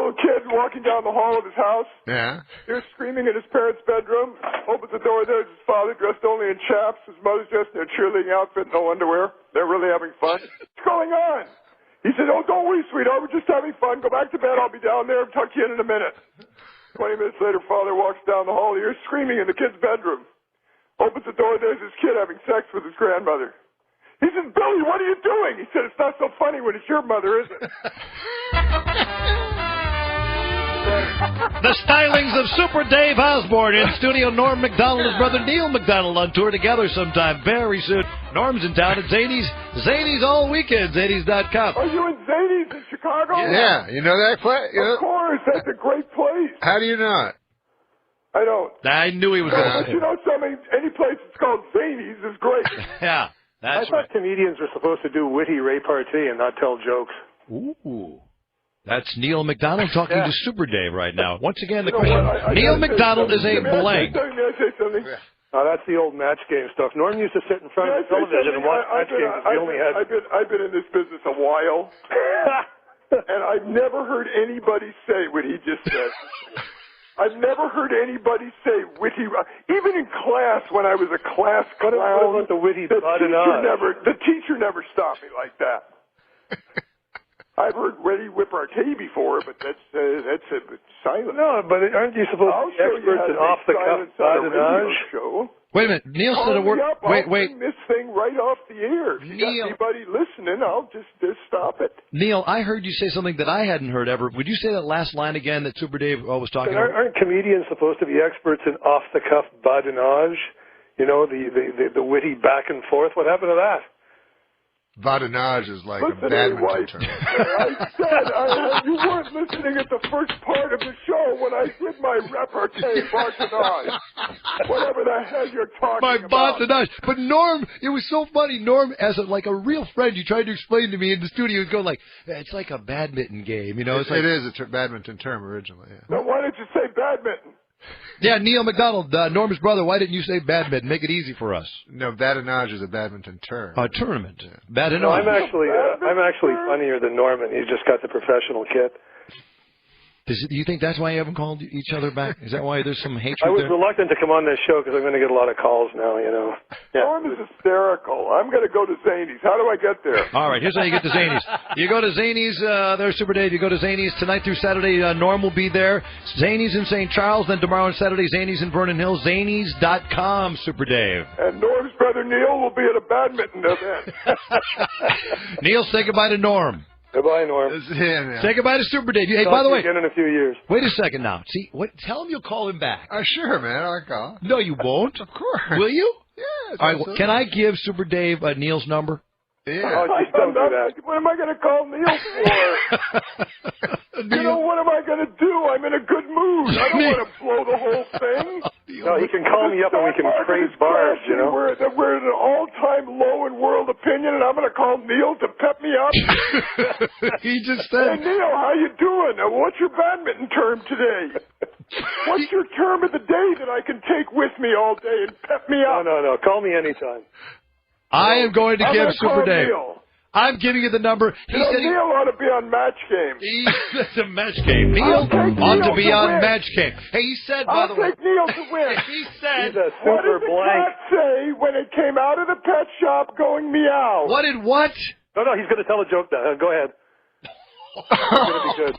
little kid walking down the hall of his house. Yeah. He's screaming in his parents' bedroom. Opens the door. There's his father dressed only in chaps. His mother's dressed in a cheerleading outfit, no underwear. They're really having fun. What's going on? He said, "Oh, don't worry, sweetheart. We're just having fun. Go back to bed. I'll be down there and tuck you in a minute." 20 minutes later, father walks down the hall. He hears screaming in the kid's bedroom. Opens the door. There's his kid having sex with his grandmother. He says, "Billy, what are you doing?" He said, "It's not so funny when it's your mother, is it?" The stylings of Super Dave Osborne in studio. Norm Macdonald and his brother Neil Macdonald on tour together sometime very soon. Norm's in town at Zany's. Zany's all weekend. Zany's.com. Are you in Zany's in Chicago? Yeah. You know that place? Of course. That's a great place. How do you know it? I don't. I knew he was going to But you know something? Any place that's called Zany's is great. Yeah, that's I thought comedians were supposed to do witty repartee and not tell jokes. Ooh. That's Neil Macdonald talking to Super Dave right now. Once again, the You know question. what? Neil Macdonald is a blank. May I say something? Oh, that's the old match game stuff. Norm used to sit in front of the television and watch match games. I've been in this business a while, and I've never heard anybody say what he just said. I've never heard anybody say witty. Even in class, when I was a class clown, what about the witty badinage? The teacher never stopped me like that. I've heard witty repartee before, but that's silent. No, but aren't you supposed to be experts in off-the-cuff badinage? Wait a minute. Neil said a word. Wait. I'll bring this thing right off the air. If you got anybody listening, I'll just stop it. Neil, I heard you say something that I hadn't heard ever. Would you say that last line again that Super Dave was talking about? Aren't comedians supposed to be experts in off-the-cuff badinage? You know, the witty back and forth. What happened to that? Badinage is like a badminton term. I said you weren't listening at the first part of the show when I did my repartee badinage. Whatever the hell you're talking about. Badinage. But Norm, it was so funny. Norm, as a real friend, you tried to explain to me in the studio, he was going like, it's like a badminton game. You know, it is a badminton term originally. Yeah. Now, why didn't you say badminton? Yeah, Neil Macdonald, Norm's brother, why didn't you say badminton? Make it easy for us. No, badinage is a badminton term. A tournament. Yeah. Badinage. No, I'm actually funnier than Norman. He's just got the professional kit. Do you think that's why you haven't called each other back? Is that why there's some hatred I was there? reluctant to come on this show because I'm going to get a lot of calls now, you know. Norm is hysterical. I'm going to go to Zany's. How do I get there? All right, here's how you get to Zany's. You go to Zany's, there's Super Dave. You go to Zany's tonight through Saturday. Norm will be there. Zany's in St. Charles. Then tomorrow and Saturday, Zany's in Vernon Hills. Zany's.com, Super Dave. And Norm's brother Neil will be at a badminton event. Neil, say goodbye to Norm. Goodbye, Norm. Yeah, say goodbye to Super Dave. Hey, Talk by the way, again in a few years. Wait a second now. See, tell him you'll call him back. Sure, man. I'll call. No, you won't. Of course. Will you? Yes. All right. Can I give Super Dave Neil's number? Yeah. Oh, just don't do that. What am I going to call Neil for? You know, what am I going to do? I'm in a good mood. I don't want to blow the whole thing. No, he can call me up and we can trade bars, you know. We're at an all-time low in world opinion, and I'm going to call Neil to pep me up. He just said. Hey, Neil, how you doing? What's your badminton term today? What's your term of the day that I can take with me all day and pep me up? No. Call me anytime. I am going to give Super Dave. Neil. I'm giving you the number. Neil ought to be on Match Game. That's a Match Game. Neil ought to be on Match Game. Hey, he said, by the way. I'll take Neil to win. He said. He's a What super did the blank. cat say when it came out of the pet shop going meow? What did what? No, he's going to tell a joke now. Go ahead. It's going to be good.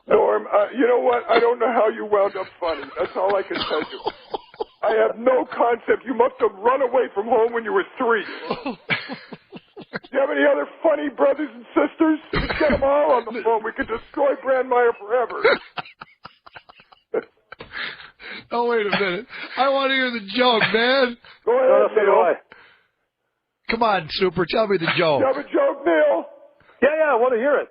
Norm, you know what? I don't know how you wound up funny. That's all I can tell you. I have no concept. You must have run away from home when you were 3. Do you have any other funny brothers and sisters? Let's get them all on the phone. We can destroy Brandmeier forever. Oh, wait a minute. I want to hear the joke, man. Go ahead, So do I. Come on, Super. Tell me the joke. You have a joke, Neil? Yeah, I want to hear it.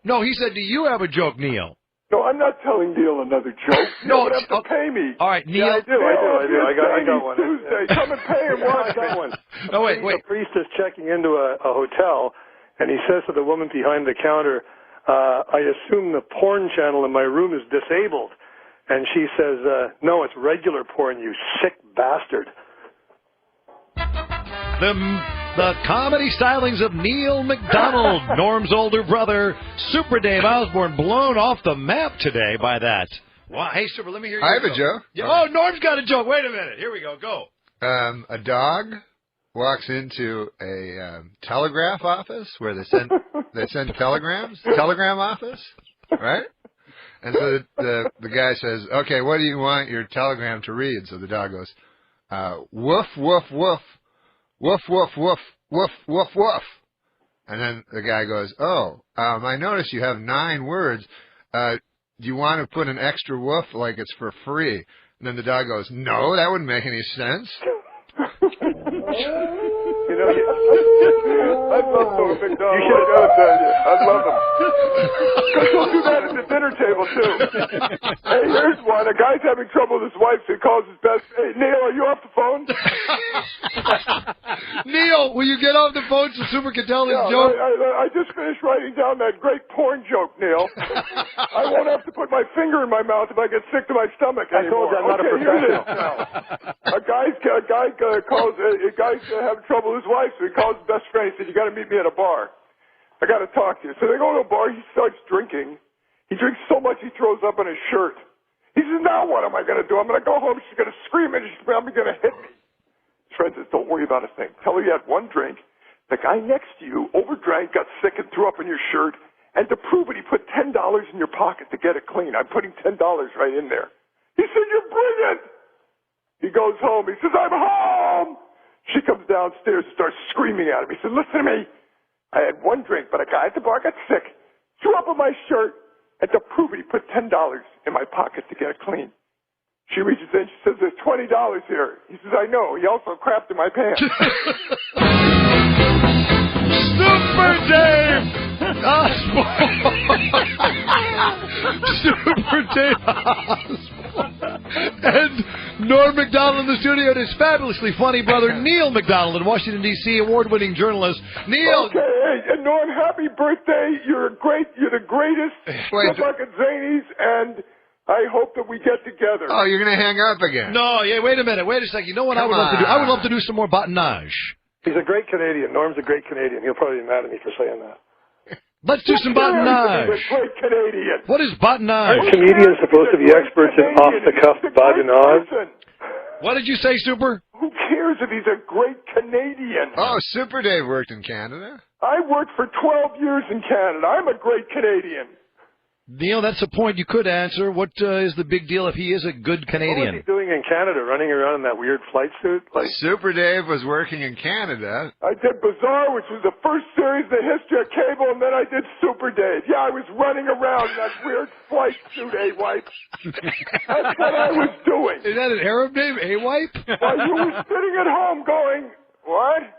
No, he said, do you have a joke, Neil? No, I'm not telling Neil another joke. No, You would have to pay me. All right, Neil. Yeah, I do. I got one. Tuesday. Come and pay him. I got one. No, wait. A priest is checking into a hotel, and he says to the woman behind the counter, I assume the porn channel in my room is disabled. And she says, no, it's regular porn, you sick bastard. The the comedy stylings of Neil Macdonald, Norm's older brother, Super Dave Osborne, blown off the map today by that. Wow. Hey, Super, let me hear you. I have a joke. Yeah. Oh, Norm's got a joke. Wait a minute. Here we go. Go. A dog walks into a telegraph office where they send telegrams. Telegram office, right? And so the guy says, "Okay, what do you want your telegram to read?" So the dog goes, "Woof woof woof, woof woof woof, woof woof woof." And then the guy goes, "Oh, I notice you have 9 words. Do you want to put an extra woof like it's for free?" And then the dog goes, "No, that wouldn't make any sense." You know, I love Norm Macdonald. I gotta tell you, I love him. Because he'll do that at the dinner table too. Hey, here's one. A guy's having trouble with his wife, so he calls his best. Hey, Neil, are you off the phone? Neil, will you get off the phone so Super can tell his joke? I just finished writing down that great porn joke, Neil. I won't have to put my finger in my mouth if I get sick to my stomach anymore. I told you I'm not a professional. A guy's having trouble with his wife, so he calls his best friend. He said, "You got to meet me at a bar. I got to talk to you." So they go to a bar. He starts drinking. He drinks so much he throws up on his shirt. He says, "Now what am I going to do? I'm going to go home. She's going to scream and she's probably going to hit me." His friend says, "Don't worry about a thing. Tell her you had one drink. The guy next to you overdrank, got sick, and threw up on your shirt. And to prove it, he put $10 in your pocket to get it clean. I'm putting $10 right in there." He said, "You're brilliant." He goes home. He says, "I'm home." She comes downstairs and starts screaming at him. He said, "Listen to me. I had one drink, but a guy at the bar got sick, threw up on my shirt, and to prove it, he put $10 in my pocket to get it clean." She reaches in. She says, "There's $20 here." He says, "I know. He also crapped in my pants." Super Dave Osborne. Super Dave Osborne. And Norm Macdonald in the studio and his fabulously funny brother Neil Macdonald in Washington, D.C., award-winning journalist. Neil. Okay, hey, and Norm, happy birthday. You're the greatest. Good luck at Zanies, and I hope that we get together. Oh, you're going to hang up again. No, yeah, wait a minute. Wait a second. You know what I would love to do? I would love to do some more badinage. He's a great Canadian. Norm's a great Canadian. He'll probably be mad at me for saying that. Let's do some badinage. He's a great Canadian. What is badinage? Aren't comedians supposed to be experts in off-the-cuff badinage? What did you say, Super? Who cares if he's a great Canadian? Oh, Super Dave worked in Canada. I worked for 12 years in Canada. I'm a great Canadian. Neil, that's a point you could answer. What is the big deal if he is a good Canadian? What was he doing in Canada, running around in that weird flight suit? Super Dave was working in Canada. I did Bizarre, which was the first series in the history of cable, and then I did Super Dave. Yeah, I was running around in that weird flight suit, A-Wipe. That's what I was doing. Is that an Arab name, A-Wipe? While you were sitting at home going, what?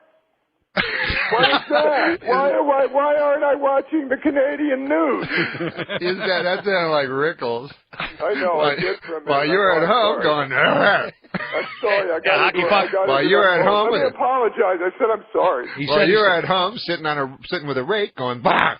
What is that? Why aren't I watching the Canadian news? That sounded like Rickles. I know, I did for a minute. While you were at home going, I'm sorry, I got to While you were at home, let me apologize. I said I'm sorry. While you were at home sitting with a rake going, bah!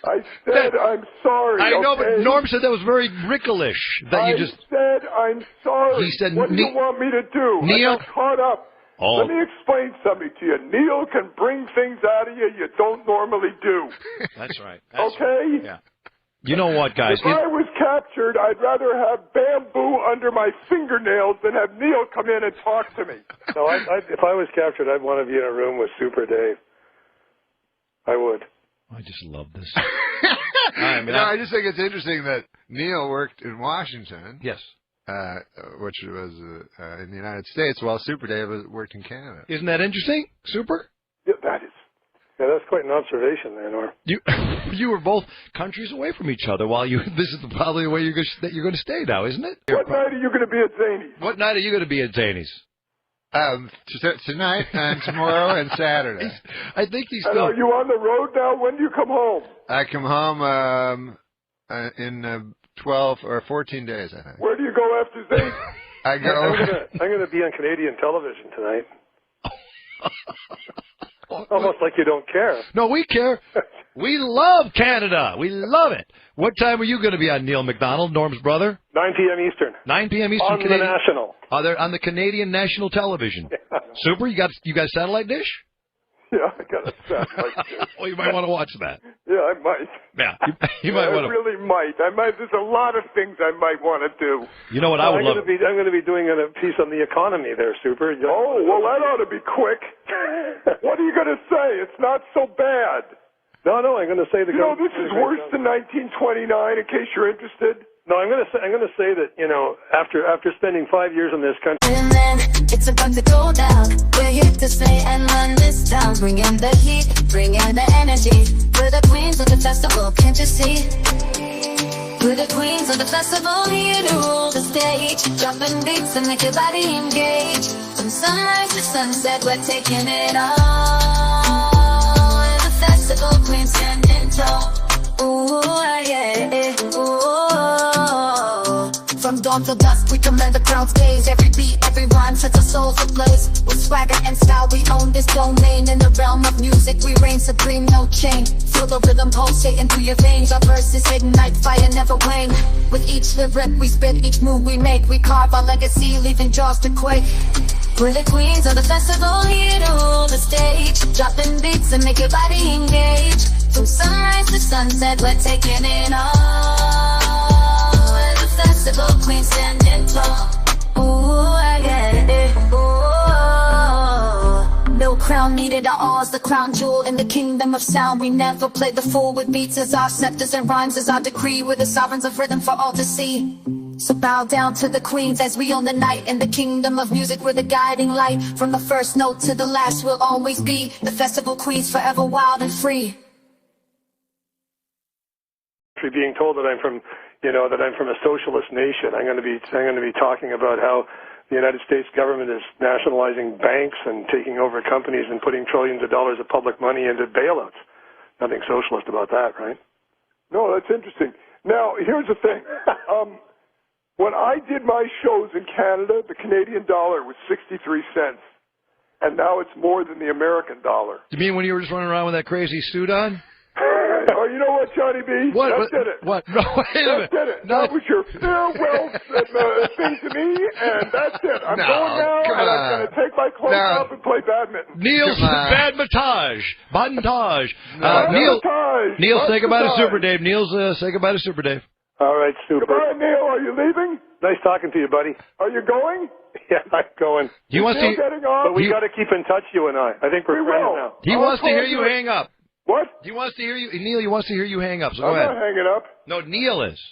I said I'm sorry. I know, okay? but Norm said that was very Ricklish. I said I'm sorry. He said, what do you want me to do? Neil, I got caught up. Oh. Let me explain something to you. Neil can bring things out of you don't normally do. That's right. Okay? Yeah. You know what, guys? If I was captured, I'd rather have bamboo under my fingernails than have Neil come in and talk to me. No, if I was captured, I'd want to be in a room with Super Dave. I would. I just love this. I just think it's interesting that Neil worked in Washington. Yes. Which was in the United States, while Super Dave worked in Canada. Isn't that interesting, Super? Yeah, that is. Yeah, that's quite an observation there, Norm. You were both countries away from each other while this is probably the way you're going to stay now, isn't it? What night are you going to be at Zanies? What night are you going to be at Zanies? Tonight and tomorrow and Saturday. I think he's still. Are you on the road now? When do you come home? I come home in 12 or 14 days, I think. Where do you go after Zanies? I'm going to be on Canadian television tonight. Almost like you don't care. No, we care. We love Canada. We love it. What time are you going to be on, Neil Macdonald, Norm's brother? 9 p.m. Eastern. 9 p.m. Eastern. On the National. They're on the Canadian national television. Yeah. Super. You got satellite dish? Yeah, I got a sad life too. Well, you might want to watch that. Yeah, I might. Yeah, you might want to. I really might. There's a lot of things I might want to do. You know what I would love? I'm going to be doing a piece on the economy there, Super. Oh, well, that ought to be quick. What are you going to say? It's not so bad. No, I'm going to say this is worse than 1929. In case you're interested. No, I'm going to say that after spending 5 years in this country. And then it's about to go down. We're here to stay and run this town. Bring in the heat, bring in the energy. We're the queens of the festival, can't you see? We're the queens of the festival, here to rule the stage. Dropping beats and make your body engage. From sunrise to sunset, we're taking it all. We're the festival queens standing tall. Ooh, yeah, ooh. From dawn till dusk, we command the crowd's gaze. Every beat, every rhyme sets our souls ablaze. With swagger and style, we own this domain. In the realm of music, we reign supreme, no chain. Feel the rhythm pulsating through your veins. Our verses ignite, fire never wane. With each lyric we spit, each move we make, we carve our legacy, leaving jaws to quake. We're the queens of the festival, here to rule the stage. Dropping beats and make your body engage. From sunrise to sunset, we're taking it all. We're the festival queens standing tall. Ooh, I get it. Ooh. No crown needed, our all's the crown jewel in the kingdom of sound. We never play the fool with beats as our scepters and rhymes as our decree. We're the sovereigns of rhythm for all to see. So bow down to the queens as we own the night. In the kingdom of music, we're the guiding light. From the first note to the last, we'll always be the festival queens, forever wild and free. Being told that I'm from a socialist nation, I'm going to be talking about how the United States government is nationalizing banks and taking over companies and putting trillions of dollars of public money into bailouts. Nothing socialist about that, right? No, that's interesting. Now, here's the thing. When I did my shows in Canada, the Canadian dollar was 63 cents, and now it's more than the American dollar. You mean when you were just running around with that crazy suit on? Oh, you know what, Johnny B? What? That did it. What? No, wait a minute. That did it. No. That was your farewell thing to me, and that's it. I'm going now, and I'm going to take my clothes off and play badminton. Neil's badmintage. Neil, say goodbye to Super Dave. Neil's say goodbye to Super Dave. All right, Super. Goodbye, Neil. Are you leaving? Nice talking to you, buddy. Are you going? Yeah, I'm going. He wants to. But we got to keep in touch, you and I. I think we're friends now. He wants to hear you hang up. What? He wants to hear you, Neil. He wants to hear you hang up. So I'm go ahead. not hanging up. No, Neil is.